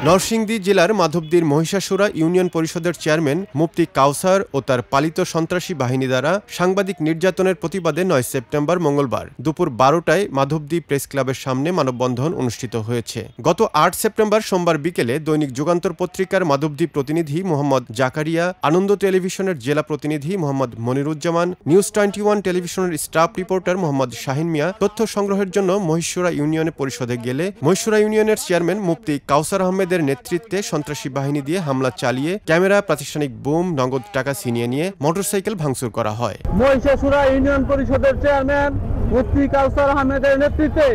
নরসিংদী জেলার মাধবদীর মহিষাসুরা ইউনিয়ন পরিষদের চেয়ারম্যান মুফতি কাউসার ও তার পালিত সন্ত্রাসী বাহিনী দ্বারা সাংবাদিক নির্যাতনের প্রতিবাদে ৯ সেপ্টেম্বর মঙ্গলবার দুপুর ১২টায় মাধবদী প্রেস ক্লাবের সামনে মানববন্ধন অনুষ্ঠিত হয়েছে। গত ৮ সেপ্টেম্বর সোমবার বিকেলে দৈনিক যুগান্তর পত্রিকার মাধবদী প্রতিনিধি মোহাম্মদ জাকারিয়া, আনন্দ টেলিভিশনের জেলা প্রতিনিধি মোহাম্মদ মনিরুজ্জামান, নিউজ 21 টেলিভিশনের স্টাফ রিপোর্টার মোহাম্মদ শাহিন মিয়া তথ্য সংগ্রহের জন্য মহিষাসুরা ইউনিয়ন পরিষদে গেলে মহিষাসুরা ইউনিয়নের চেয়ারম্যান মুফতি কাউসার আহমেদের নেতৃত্বে সন্ত্রাসী বাহিনী দিয়ে হামলা চালিয়ে ক্যামেরা, প্রাতিষ্ঠানিক বোম, নগদ টাকা ছিনিয়ে নিয়ে মোটরসাইকেল ভাঙচুর করা হয়। মহিষাসুরা ইউনিয়ন পরিষদের চেয়ারম্যান মুফতি কাউসার আহমেদের নেতৃত্বে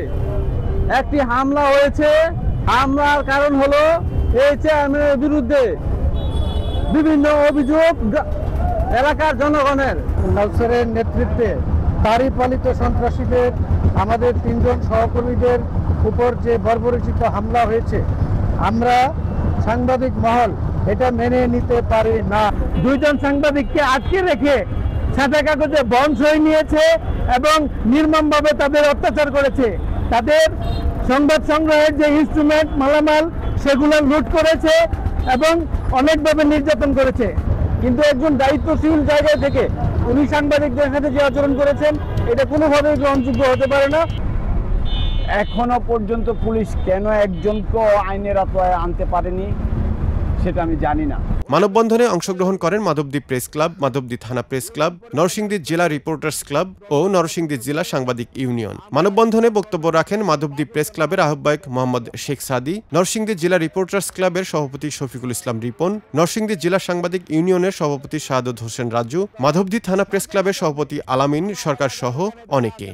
একটি হামলা হয়েছে। হামলার কারণ হলো এই চেয়ারম্যানের বিরুদ্ধে বিভিন্ন অভিযোগ এলাকার জনগণের। কাউসারের নেতৃত্বে তারই পালিত সন্ত্রাসীদের আমাদের ৩ জন সহকর্মীদের উপর যে বর্বরোচিত হামলা হয়েছে, আমরা সাংবাদিক মহল এটা মেনে নিতে পারি না। 2 জন সাংবাদিককে আটকে রেখে সাদা কাগজে বন্ড সই নিয়েছে এবং নির্মমভাবে তাদের অত্যাচার করেছে। তাদের সংবাদ সংগ্রহের যে ইনস্ট্রুমেন্ট, মালামাল, সেগুলো লুট করেছে এবং অনেকভাবে নির্যাতন করেছে। কিন্তু একজন দায়িত্বশীল জায়গায় থেকে উনি সাংবাদিকদের সাথে যে আচরণ করেছেন, এটা কোনোভাবেই গ্রহণযোগ্য হতে পারে না। এখনো পর্যন্ত পুলিশ কেন একজনকে আইনের আওতায় আনতে পারেনি সেটা আমি জানি না। মানববন্ধনে অংশগ্রহণ করেন মাধবদী প্রেস ক্লাব, মাধবদী থানা প্রেস ক্লাব, নরসিংদী জেলা রিপোর্টার্স ক্লাব ও নরসিংদী জেলা সাংবাদিক ইউনিয়ন। মানববন্ধনে বক্তব্য রাখেন মাধবদী প্রেস ক্লাবের আহ্বায়ক মোহাম্মদ শেখ সাদি, নরসিংদী জেলা রিপোর্টার্স ক্লাবের সভাপতি শফিকুল ইসলাম রিপন, নরসিংদী জেলা সাংবাদিক ইউনিয়নের সভাপতি শাহাদত হোসেন রাজু, মাধবদী থানা প্রেস ক্লাবের সভাপতি আলামিন সরকার সহ অনেকে।